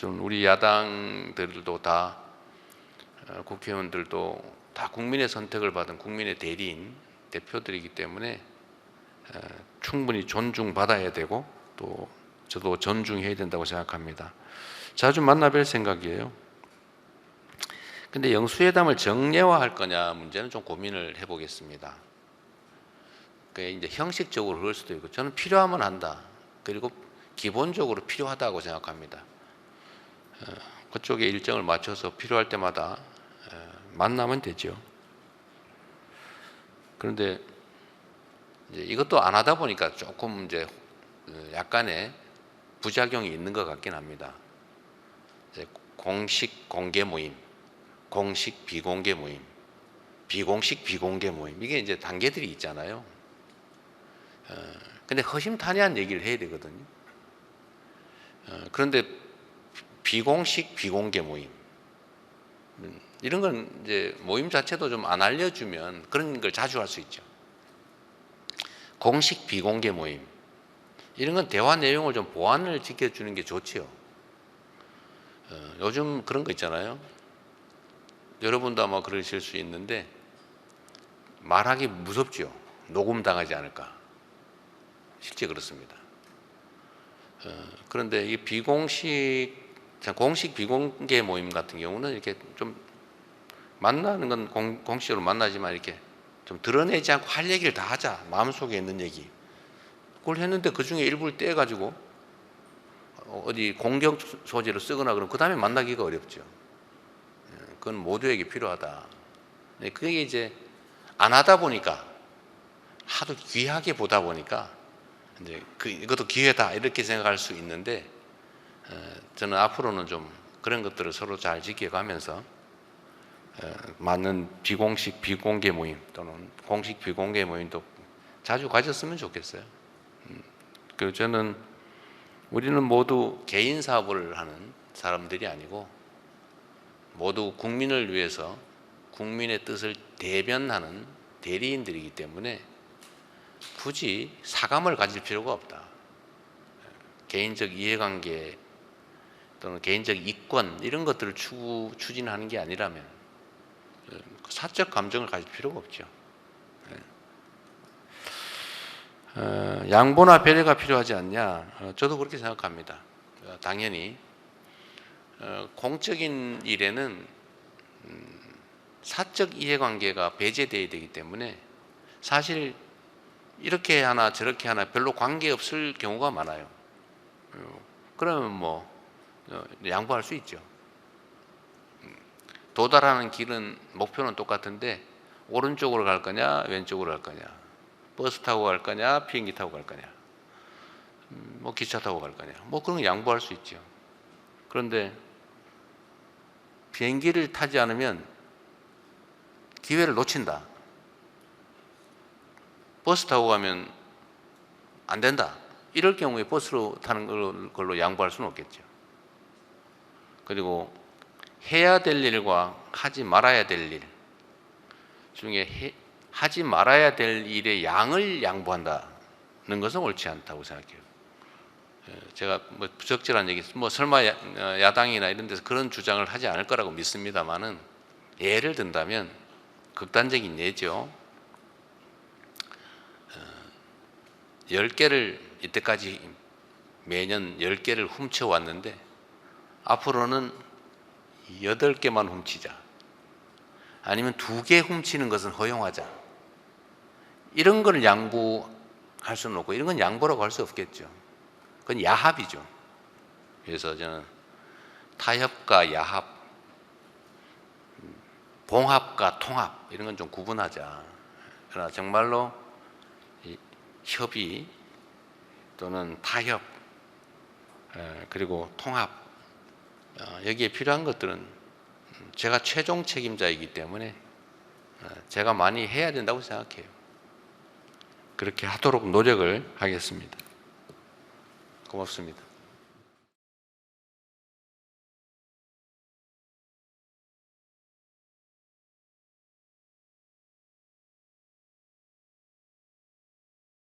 좀 우리 야당들도 다 국회의원들도 다 국민의 선택을 받은 국민의 대리인 대표들이기 때문에 충분히 존중받아야 되고 또 저도 존중해야 된다고 생각합니다. 자주 만나뵐 생각이에요. 근데 영수회담을 정례화할 거냐 문제는 좀 고민을 해보겠습니다. 그게 이제 형식적으로 그럴 수도 있고 저는 필요하면 한다. 그리고 기본적으로 필요하다고 생각합니다. 그쪽에 일정을 맞춰서 필요할 때마다 만나면 되죠. 그런데 이제 이것도 안 하다 보니까 조금 이제 약간의 부작용이 있는 것 같긴 합니다. 이제 공식 공개 모임, 공식 비공개 모임, 비공식 비공개 모임 이게 이제 단계들이 있잖아요. 근데 허심탄회한 얘기를 해야 되거든요. 그런데 비공식 비공개 모임 이런 건 이제 모임 자체도 좀 안 알려주면 그런 걸 자주 할 수 있죠. 공식 비공개 모임 이런 건 대화 내용을 좀 보안을 지켜주는 게 좋지요. 요즘 그런 거 있잖아요. 여러분도 아마 그러실 수 있는데 말하기 무섭죠. 녹음당하지 않을까. 실제 그렇습니다. 그런데 이 공식 비공개 모임 같은 경우는 이렇게 좀 만나는 건 공식으로 만나지만 이렇게 좀 드러내지 않고 할 얘기를 다 하자. 마음속에 있는 얘기. 그걸 했는데 그 중에 일부를 떼가지고 어디 공격 소재로 쓰거나 그러면 그 다음에 만나기가 어렵죠. 그건 모두에게 필요하다. 그게 이제 안 하다 보니까 하도 귀하게 보다 보니까 이제 이것도 기회다 이렇게 생각할 수 있는데 저는 앞으로는 좀 그런 것들을 서로 잘 지켜가면서 맞는 비공식 비공개 모임 또는 공식 비공개 모임도 자주 가졌으면 좋겠어요. 그리고 저는 우리는 모두 개인 사업을 하는 사람들이 아니고 모두 국민을 위해서 국민의 뜻을 대변하는 대리인들이기 때문에 굳이 사감을 가질 필요가 없다. 개인적 이해관계 또는 개인적 이권 이런 것들을 추진하는 게 아니라면 사적 감정을 가질 필요가 없죠. 양보나 배려가 필요하지 않냐? 저도 그렇게 생각합니다. 당연히 공적인 일에는 사적 이해관계가 배제되어야 되기 때문에 사실 이렇게 하나 저렇게 하나 별로 관계없을 경우가 많아요. 그러면 뭐 양보할 수 있죠. 도달하는 길은 목표는 똑같은데 오른쪽으로 갈 거냐 왼쪽으로 갈 거냐 버스 타고 갈 거냐 비행기 타고 갈 거냐 뭐 기차 타고 갈 거냐 뭐 그런 거 양보할 수 있죠. 그런데 비행기를 타지 않으면 기회를 놓친다. 버스 타고 가면 안 된다. 이럴 경우에 버스로 타는 걸로 양보할 수는 없겠죠. 그리고 해야 될 일과 하지 말아야 될 일 중에 하지 말아야 될 일의 양을 양보한다는 것은 옳지 않다고 생각해요. 제가 뭐 부적절한 얘기, 뭐 설마 야당이나 이런 데서 그런 주장을 하지 않을 거라고 믿습니다만은 예를 든다면 극단적인 예죠. 10개를 이때까지 매년 10개를 훔쳐왔는데 앞으로는 8개만 훔치자. 아니면 2개 훔치는 것은 허용하자. 이런 걸 양보할 수는 없고 이런 건 양보라고 할 수 없겠죠. 그건 야합이죠. 그래서 저는 타협과 야합, 봉합과 통합 이런 건 좀 구분하자. 그러나 정말로 협의 또는 타협 그리고 통합 여기에 필요한 것들은 제가 최종 책임자이기 때문에 제가 많이 해야 된다고 생각해요. 그렇게 하도록 노력을 하겠습니다. 고맙습니다.